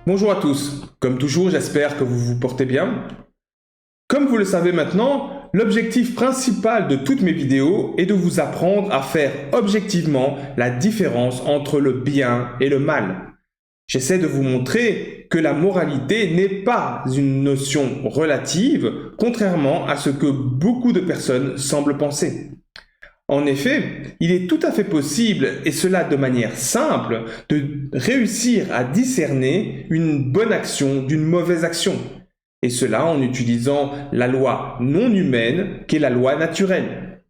Bonjour à tous, comme toujours j'espère que vous vous portez bien. Comme vous le savez maintenant, l'objectif principal de toutes mes vidéos est de vous apprendre à faire objectivement la différence entre le bien et le mal. J'essaie de vous montrer que la moralité n'est pas une notion relative, contrairement à ce que beaucoup de personnes semblent penser. En effet, il est tout à fait possible, et cela de manière simple, de réussir à discerner une bonne action d'une mauvaise action. Et cela en utilisant la loi non humaine qu'est la loi naturelle.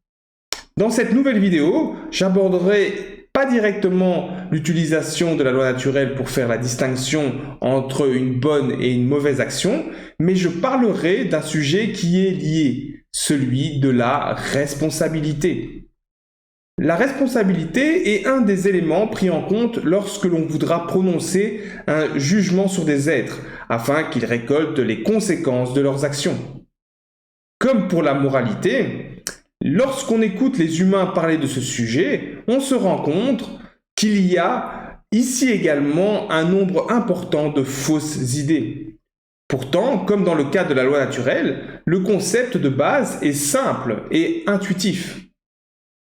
Dans cette nouvelle vidéo, j'aborderai pas directement l'utilisation de la loi naturelle pour faire la distinction entre une bonne et une mauvaise action, mais je parlerai d'un sujet qui est lié, celui de la responsabilité. La responsabilité est un des éléments pris en compte lorsque l'on voudra prononcer un jugement sur des êtres, afin qu'ils récoltent les conséquences de leurs actions. Comme pour la moralité, lorsqu'on écoute les humains parler de ce sujet, on se rend compte qu'il y a ici également un nombre important de fausses idées. Pourtant, comme dans le cas de la loi naturelle, le concept de base est simple et intuitif.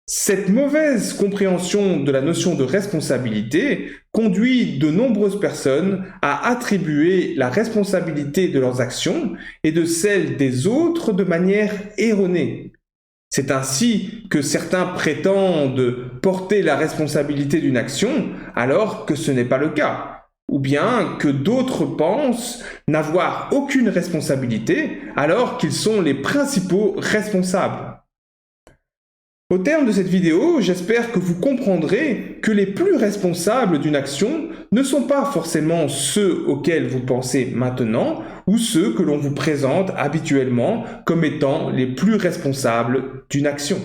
Cette mauvaise compréhension de la notion de responsabilité conduit de nombreuses personnes à attribuer la responsabilité de leurs actions et de celles des autres de manière erronée. C'est ainsi que certains prétendent porter la responsabilité d'une action alors que ce n'est pas le cas, ou bien que d'autres pensent n'avoir aucune responsabilité alors qu'ils sont les principaux responsables. Au terme de cette vidéo, j'espère que vous comprendrez que les plus responsables d'une action ne sont pas forcément ceux auxquels vous pensez maintenant ou ceux que l'on vous présente habituellement comme étant les plus responsables d'une action.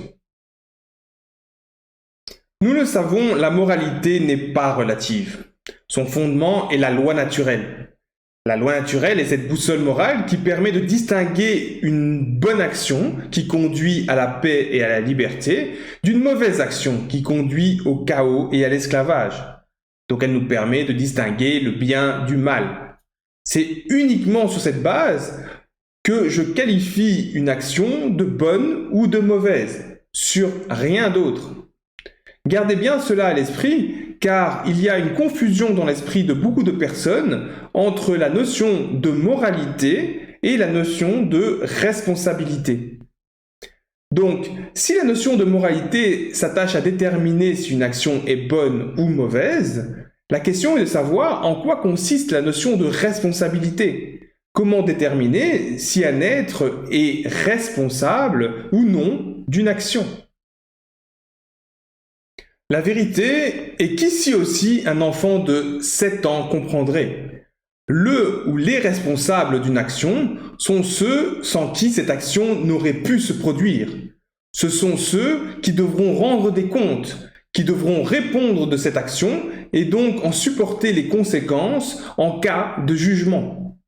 Nous le savons, la moralité n'est pas relative. Son fondement est la loi naturelle. La loi naturelle est cette boussole morale qui permet de distinguer une bonne action qui conduit à la paix et à la liberté d'une mauvaise action qui conduit au chaos et à l'esclavage. Donc elle nous permet de distinguer le bien du mal. C'est uniquement sur cette base que je qualifie une action de bonne ou de mauvaise, sur rien d'autre. Gardez bien cela à l'esprit, car il y a une confusion dans l'esprit de beaucoup de personnes entre la notion de moralité et la notion de responsabilité. Donc, si la notion de moralité s'attache à déterminer si une action est bonne ou mauvaise, la question est de savoir en quoi consiste la notion de responsabilité. Comment déterminer si un être est responsable ou non d'une action? La vérité est qu'ici aussi un enfant de 7 ans comprendrait. Le ou les responsables d'une action sont ceux sans qui cette action n'aurait pu se produire. Ce sont ceux qui devront rendre des comptes, qui devront répondre de cette action et donc en supporter les conséquences en cas de jugement.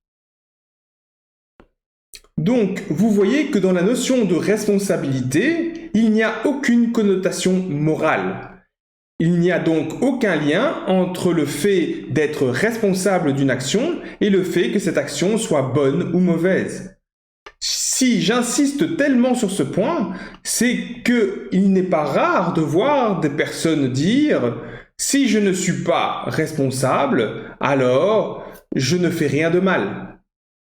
Donc, vous voyez que dans la notion de responsabilité, il n'y a aucune connotation morale. Il n'y a donc aucun lien entre le fait d'être responsable d'une action et le fait que cette action soit bonne ou mauvaise. Si j'insiste tellement sur ce point, c'est qu'il n'est pas rare de voir des personnes dire « si je ne suis pas responsable, alors je ne fais rien de mal ».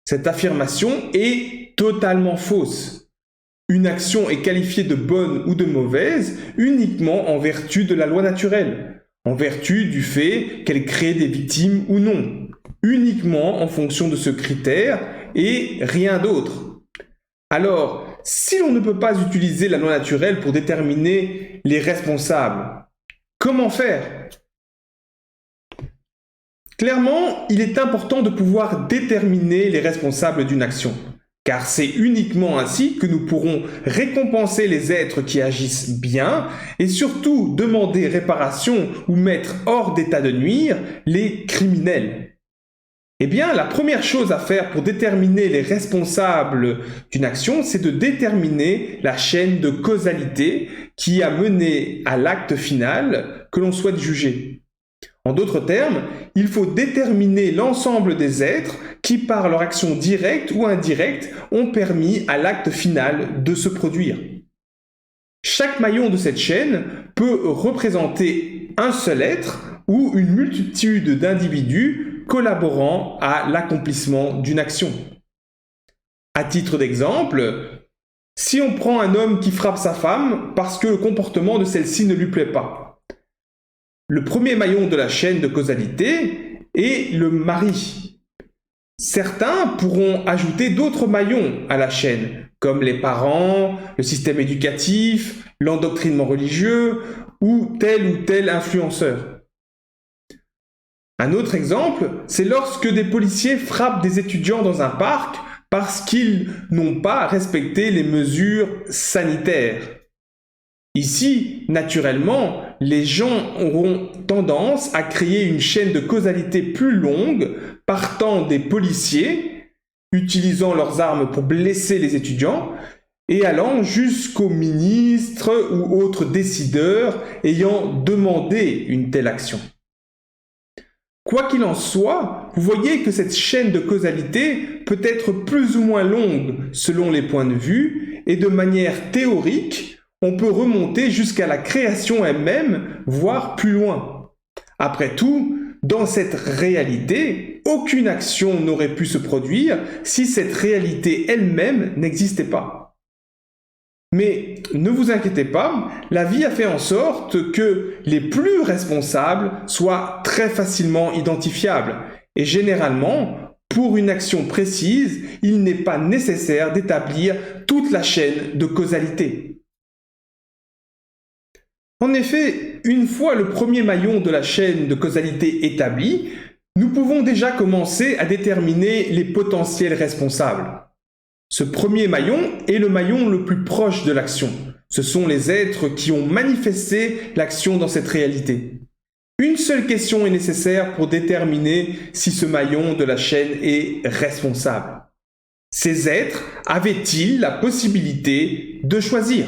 Cette affirmation est totalement fausse. Une action est qualifiée de bonne ou de mauvaise uniquement en vertu de la loi naturelle, en vertu du fait qu'elle crée des victimes ou non, uniquement en fonction de ce critère et rien d'autre. Alors, si l'on ne peut pas utiliser la loi naturelle pour déterminer les responsables, comment faire? Clairement, il est important de pouvoir déterminer les responsables d'une action. Car c'est uniquement ainsi que nous pourrons récompenser les êtres qui agissent bien et surtout demander réparation ou mettre hors d'état de nuire les criminels. Eh bien, la première chose à faire pour déterminer les responsables d'une action, c'est de déterminer la chaîne de causalité qui a mené à l'acte final que l'on souhaite juger. En d'autres termes, il faut déterminer l'ensemble des êtres qui, par leur action directe ou indirecte, ont permis à l'acte final de se produire. Chaque maillon de cette chaîne peut représenter un seul être ou une multitude d'individus collaborant à l'accomplissement d'une action. À titre d'exemple, si on prend un homme qui frappe sa femme parce que le comportement de celle-ci ne lui plaît pas, le premier maillon de la chaîne de causalité est le mari. Certains pourront ajouter d'autres maillons à la chaîne, comme les parents, le système éducatif, l'endoctrinement religieux ou tel influenceur. Un autre exemple, c'est lorsque des policiers frappent des étudiants dans un parc parce qu'ils n'ont pas respecté les mesures sanitaires. Ici, naturellement, les gens auront tendance à créer une chaîne de causalité plus longue, partant des policiers, utilisant leurs armes pour blesser les étudiants, et allant jusqu'aux ministres ou autres décideurs ayant demandé une telle action. Quoi qu'il en soit, vous voyez que cette chaîne de causalité peut être plus ou moins longue selon les points de vue, et de manière théorique, on peut remonter jusqu'à la création elle-même, voire plus loin. Après tout, dans cette réalité, aucune action n'aurait pu se produire si cette réalité elle-même n'existait pas. Mais ne vous inquiétez pas, la vie a fait en sorte que les plus responsables soient très facilement identifiables. Et généralement, pour une action précise, il n'est pas nécessaire d'établir toute la chaîne de causalité. En effet, une fois le premier maillon de la chaîne de causalité établi, nous pouvons déjà commencer à déterminer les potentiels responsables. Ce premier maillon est le maillon le plus proche de l'action. Ce sont les êtres qui ont manifesté l'action dans cette réalité. Une seule question est nécessaire pour déterminer si ce maillon de la chaîne est responsable. Ces êtres avaient-ils la possibilité de choisir ?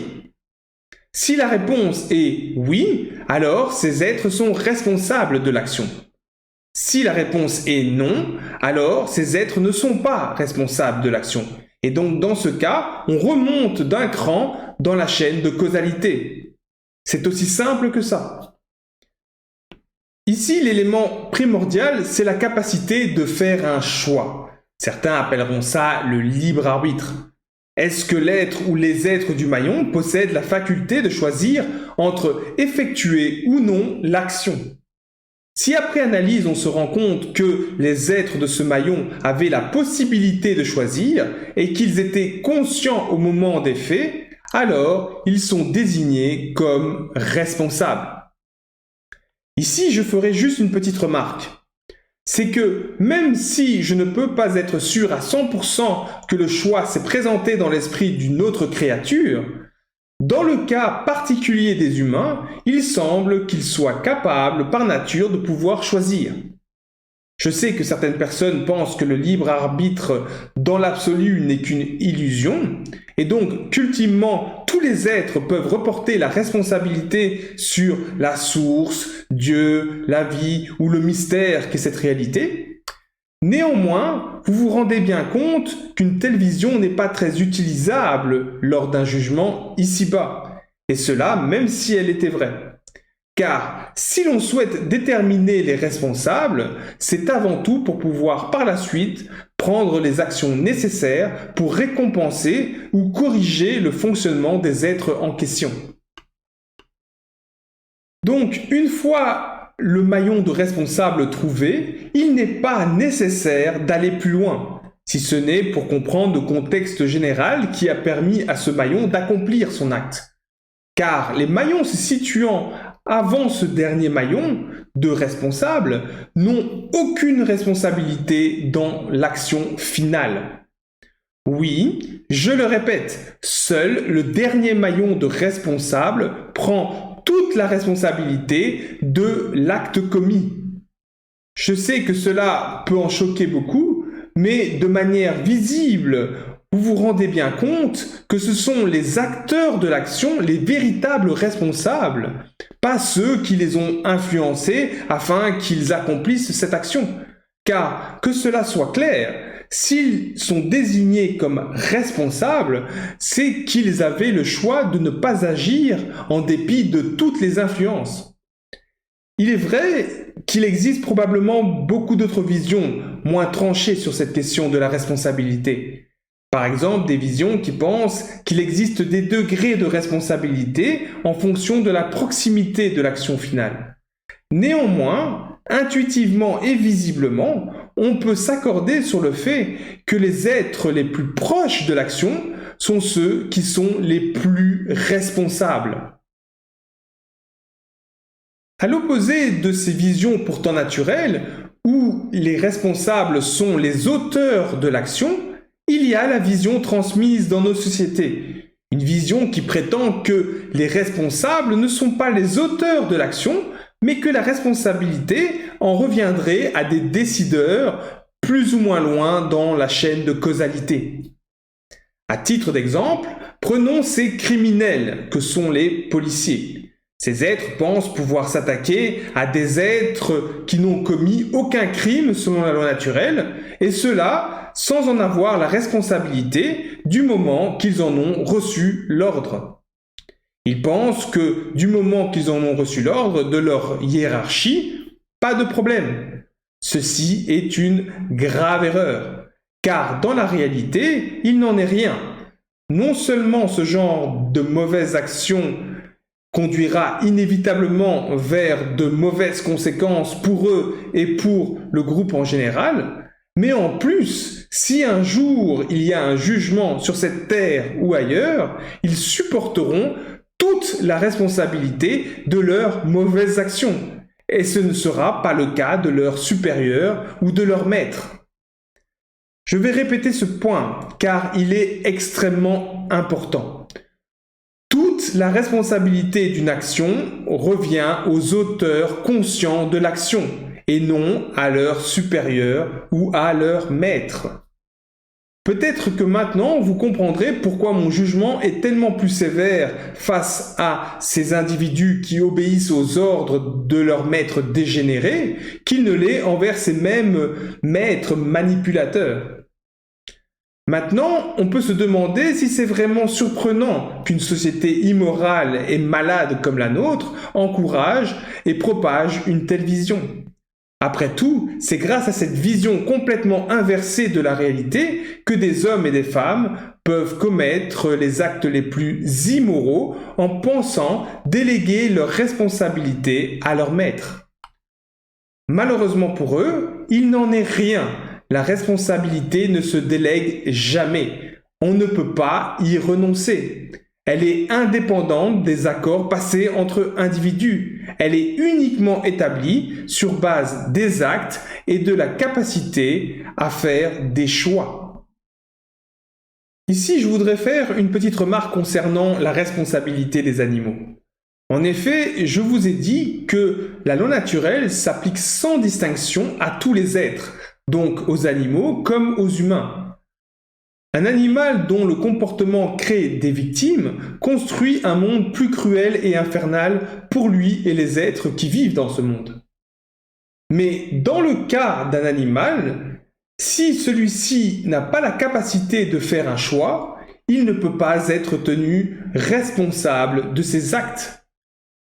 Si la réponse est oui, alors ces êtres sont responsables de l'action. Si la réponse est non, alors ces êtres ne sont pas responsables de l'action. Et donc dans ce cas, on remonte d'un cran dans la chaîne de causalité. C'est aussi simple que ça. Ici, l'élément primordial, c'est la capacité de faire un choix. Certains appelleront ça le libre arbitre. Est-ce que l'être ou les êtres du maillon possèdent la faculté de choisir entre effectuer ou non l'action ? Si après analyse on se rend compte que les êtres de ce maillon avaient la possibilité de choisir et qu'ils étaient conscients au moment des faits, alors ils sont désignés comme responsables. Ici, je ferai juste une petite remarque. C'est que même si je ne peux pas être sûr à 100% que le choix s'est présenté dans l'esprit d'une autre créature, dans le cas particulier des humains, il semble qu'ils soient capables par nature de pouvoir choisir. Je sais que certaines personnes pensent que le libre arbitre dans l'absolu n'est qu'une illusion, et donc qu'ultimement tous les êtres peuvent reporter la responsabilité sur la source, Dieu, la vie ou le mystère qu'est cette réalité. Néanmoins, vous vous rendez bien compte qu'une telle vision n'est pas très utilisable lors d'un jugement ici-bas, et cela même si elle était vraie. Car si l'on souhaite déterminer les responsables, c'est avant tout pour pouvoir par la suite prendre les actions nécessaires pour récompenser ou corriger le fonctionnement des êtres en question. Donc, une fois le maillon de responsable trouvé, il n'est pas nécessaire d'aller plus loin, si ce n'est pour comprendre le contexte général qui a permis à ce maillon d'accomplir son acte. Car les maillons se situant avant ce dernier maillon de responsable n'ont aucune responsabilité dans l'action finale. Oui, je le répète, seul le dernier maillon de responsable prend toute la responsabilité de l'acte commis. Je sais que cela peut en choquer beaucoup, mais de manière visible, vous vous rendez bien compte que ce sont les acteurs de l'action, les véritables responsables, pas ceux qui les ont influencés afin qu'ils accomplissent cette action. Car, que cela soit clair, s'ils sont désignés comme responsables, c'est qu'ils avaient le choix de ne pas agir en dépit de toutes les influences. Il est vrai qu'il existe probablement beaucoup d'autres visions moins tranchées sur cette question de la responsabilité. Par exemple, des visions qui pensent qu'il existe des degrés de responsabilité en fonction de la proximité de l'action finale. Néanmoins, intuitivement et visiblement, on peut s'accorder sur le fait que les êtres les plus proches de l'action sont ceux qui sont les plus responsables. À l'opposé de ces visions pourtant naturelles, où les responsables sont les auteurs de l'action, il y a la vision transmise dans nos sociétés. Une vision qui prétend que les responsables ne sont pas les auteurs de l'action, mais que la responsabilité en reviendrait à des décideurs plus ou moins loin dans la chaîne de causalité. À titre d'exemple, prenons ces criminels que sont les policiers. Ces êtres pensent pouvoir s'attaquer à des êtres qui n'ont commis aucun crime selon la loi naturelle, et cela sans en avoir la responsabilité du moment qu'ils en ont reçu l'ordre. Ils pensent que du moment qu'ils en ont reçu l'ordre de leur hiérarchie, pas de problème. Ceci est une grave erreur, car dans la réalité, il n'en est rien. Non seulement ce genre de mauvaise action conduira inévitablement vers de mauvaises conséquences pour eux et pour le groupe en général, mais en plus, si un jour il y a un jugement sur cette terre ou ailleurs, ils supporteront toute la responsabilité de leurs mauvaises actions, et ce ne sera pas le cas de leur supérieur ou de leur maître. Je vais répéter ce point, car il est extrêmement important. Toute la responsabilité d'une action revient aux auteurs conscients de l'action, et non à leur supérieur ou à leur maître. Peut-être que maintenant vous comprendrez pourquoi mon jugement est tellement plus sévère face à ces individus qui obéissent aux ordres de leur maître dégénéré qu'il ne l'est envers ces mêmes maîtres manipulateurs. Maintenant, on peut se demander si c'est vraiment surprenant qu'une société immorale et malade comme la nôtre encourage et propage une telle vision. Après tout, c'est grâce à cette vision complètement inversée de la réalité que des hommes et des femmes peuvent commettre les actes les plus immoraux en pensant déléguer leurs responsabilités à leur maître. Malheureusement pour eux, il n'en est rien. La responsabilité ne se délègue jamais. On ne peut pas y renoncer. Elle est indépendante des accords passés entre individus. Elle est uniquement établie sur base des actes et de la capacité à faire des choix. Ici, je voudrais faire une petite remarque concernant la responsabilité des animaux. En effet, je vous ai dit que la loi naturelle s'applique sans distinction à tous les êtres, donc aux animaux comme aux humains. Un animal dont le comportement crée des victimes construit un monde plus cruel et infernal pour lui et les êtres qui vivent dans ce monde. Mais dans le cas d'un animal, si celui-ci n'a pas la capacité de faire un choix, il ne peut pas être tenu responsable de ses actes.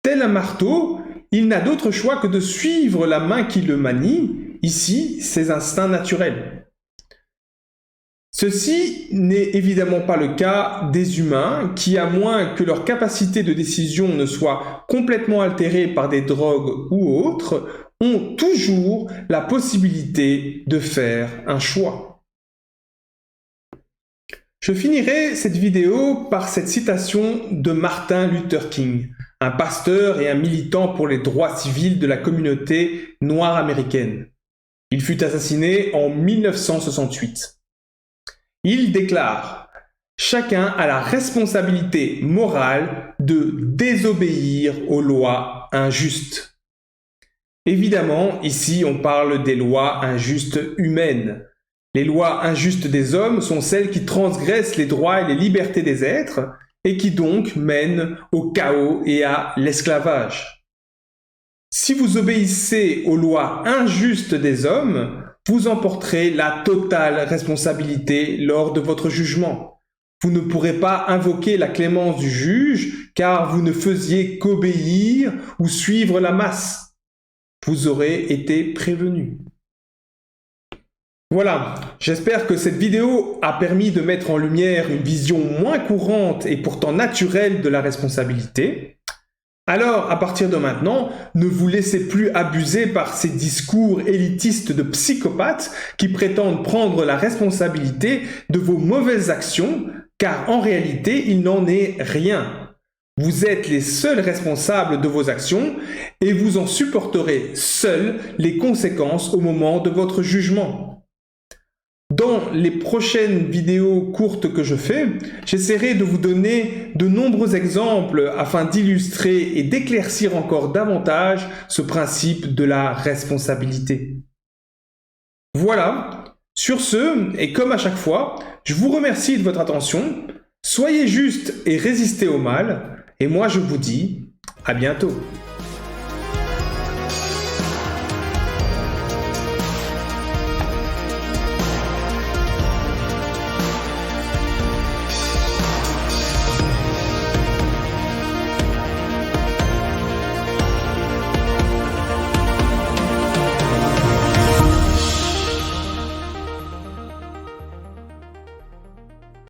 Tel un marteau, il n'a d'autre choix que de suivre la main qui le manie, ici ses instincts naturels. Ceci n'est évidemment pas le cas des humains qui, à moins que leur capacité de décision ne soit complètement altérée par des drogues ou autres, ont toujours la possibilité de faire un choix. Je finirai cette vidéo par cette citation de Martin Luther King, un pasteur et un militant pour les droits civils de la communauté noire américaine. Il fut assassiné en 1968. Il déclare « Chacun a la responsabilité morale de désobéir aux lois injustes. » Évidemment, ici on parle des lois injustes humaines. Les lois injustes des hommes sont celles qui transgressent les droits et les libertés des êtres et qui donc mènent au chaos et à l'esclavage. Si vous obéissez aux lois injustes des hommes, vous en porterez la totale responsabilité lors de votre jugement. Vous ne pourrez pas invoquer la clémence du juge car vous ne faisiez qu'obéir ou suivre la masse. Vous aurez été prévenu. Voilà, j'espère que cette vidéo a permis de mettre en lumière une vision moins courante et pourtant naturelle de la responsabilité. Alors, à partir de maintenant, ne vous laissez plus abuser par ces discours élitistes de psychopathes qui prétendent prendre la responsabilité de vos mauvaises actions, car en réalité, il n'en est rien. Vous êtes les seuls responsables de vos actions et vous en supporterez seuls les conséquences au moment de votre jugement. Dans les prochaines vidéos courtes que je fais, j'essaierai de vous donner de nombreux exemples afin d'illustrer et d'éclaircir encore davantage ce principe de la responsabilité. Voilà, sur ce, et comme à chaque fois, je vous remercie de votre attention, soyez juste et résistez au mal, et moi je vous dis à bientôt.